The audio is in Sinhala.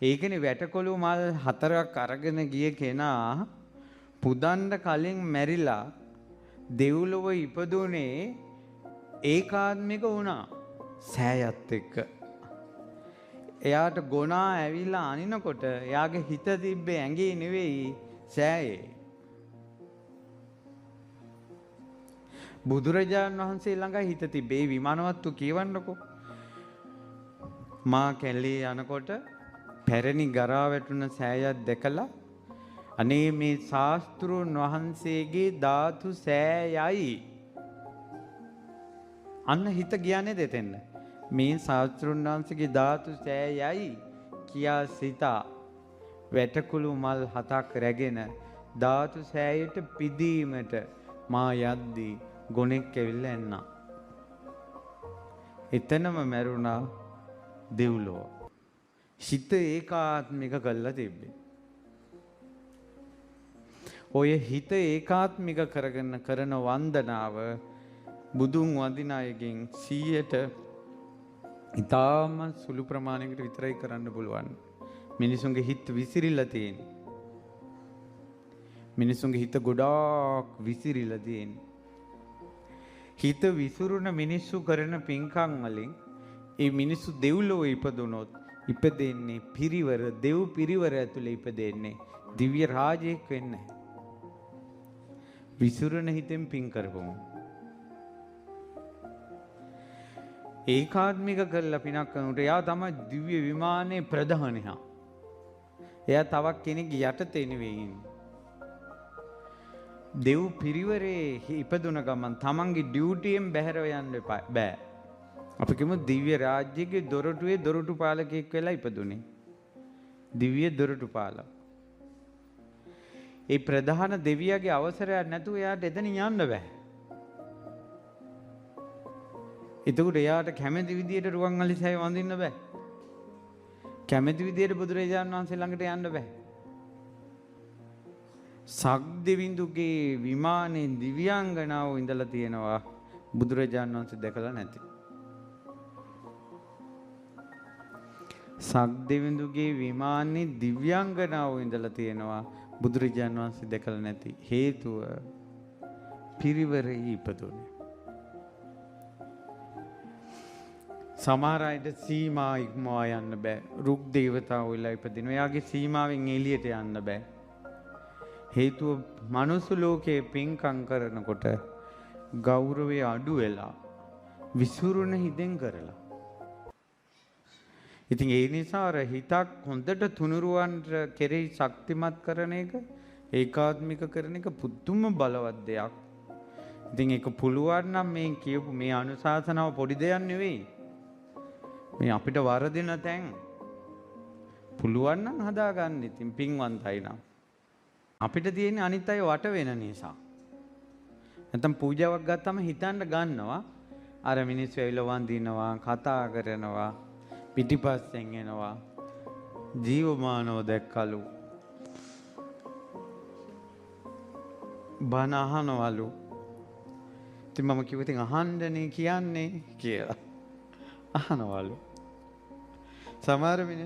ඒකනේ වැටකොළු මල් 4ක් අරගෙන ගිය කෙනා පුදන්න කලින් මැරිලා දෙව්ලොව ඉපදුනේ ඒකාත්මික වුණා සෑයත් එක්ක. එයාට ගොනා ඇවිල්ලා අනිනකොට එයාගේ හිත තිබ්බේ ඇඟේ නෙවෙයි සෑයේ. බුදුරජාණන් වහන්සේ ළඟ හිත තිබ්බේ විමානවත්තු කියවන්නකෝ. මා කැලේ යනකොට පැරණි ගරා වැටුණ සෑයක් දැකලා අනේ මේ ශාස්ත්‍රුන් වහන්සේගේ ධාතු සෑයයි. අන්න හිත කියන්නේ දෙතෙන්න. මේ ශාස්ත්‍රුන් වහන්සේගේ ධාතු සෑයයි කියා සිතා වැටකුළු මල් 7ක් රැගෙන ධාතු සෑයට පිදීමට මා යද්දී ගොනෙක් ඇවිල්ලා එන්නා. එතනම මැරුණා දෙව්ලොව. හිත ඒකාත්මික කළා තිබ්බේ. ඔය හිත ඒකාත්මික කරගෙන කරන වන්දනාව බුදුන් වඳින අයගෙන් 100ට ඉතාම සුළු ප්‍රමාණයකට විතරයි කරන්න පුළුවන්. මිනිසුන්ගේ හිත විසිරිලා තියෙන. මිනිසුන්ගේ හිත ගොඩාක් විසිරිලා තියෙන. හිත විසිරුණ මිනිස්සු කරන පින්කම් වලින් ඒ මිනිස්සු දෙව්ලොව ඉපදුනොත් ඉපදෙන්නේ පිරිවර දෙව් පිරිවර ඇතුලේ ඉපදෙන්නේ දිව්‍ය රාජයෙක් වෙන්නේ. විසිරුණ හිතෙන් පින් කරපොමු. ඒකාත්මික කරලා පිනක් කරනකොට එයා තමයි දිව්‍ය විමානයේ ප්‍රධානියා. එයා තවක් කෙනෙක් යටතේ නෙවෙයි ඉන්නේ. දෙව් පිරිවරේ ඉපදුන ගමන් තමන්ගේ ඩියුටියෙන් බැහැරව යන්න බෑ. අපි කියමු දිව්‍ය රාජ්‍යයේ දොරටුවේ දොරටු පාලකයෙක් වෙලා ඉපදුනේ. දිව්‍ය දොරටු පාලක. ඒ ප්‍රධාන දෙවියාගේ අවසරයක් නැතුව එයාට එතන යන්න බෑ. එතකොට එයාට කැමති විදියට රුවන්වැලිසෑය වඳින්න බෑ. කැමති විදියට බුදුරජාණන් වහන්සේ ළඟට යන්න බෑ. සක්දෙවිඳුගේ විමානයේ දිව්‍යාංගනාව ඉඳලා තියෙනවා බුදුරජාණන් වහන්සේ දැකලා නැති. සක්දෙවිඳුගේ විමානයේ දිව්‍යාංගනාව ඉඳලා තියෙනවා බුදුරජාණන් වහන්සේ දැකලා නැති. හේතුව පිරිවරේ ඉපදුනේ. සමහර අයට සීමා ඉක්මවා යන්න බෑ. රුක් දේවතාවෝ වෙලා ඉපදිනවා. එයාගේ සීමාවෙන් එළියට යන්න බෑ. හේතුව මනුස්ස ලෝකයේ පින්කම් කරනකොට ගෞරවය අඩු වෙලා විසුරුන හිතෙන් කරලා. ඉතින් ඒ නිසා අර හිතක් හොඳට තුනුරුවන්ට කෙරෙහි ශක්තිමත් කරන එක ඒකාත්මික කරන එක පුදුම බලවත් දෙයක්. ඉතින් ඒක පුළුවන් නම් මේ කියපු මේ අනුශාසනාව පොඩි දෙයක් නෙවෙයි. මේ අපිට වරදින තැන් පුළුවන් නම් හදාගන්න. ඉතින් පින්වන්තයි නම් අපිට තියෙන අනිත් අය වට වෙන නිසා. නැත්නම් පූජාවක් ගත්තම හිතන්න ගන්නවා අර මිනිස්සු ඇවිල්ලා වඳිනවා, කතා කරනවා, පිටිපස්සෙන් එනවා, ජීවමානව දැක්කලු, බණ අහනවලු. ඉතින් මම කිව්වා ඉතින් අහන්නනේ කියන්නේ කියලා. අහනවලු. සමහර මිනිස්සු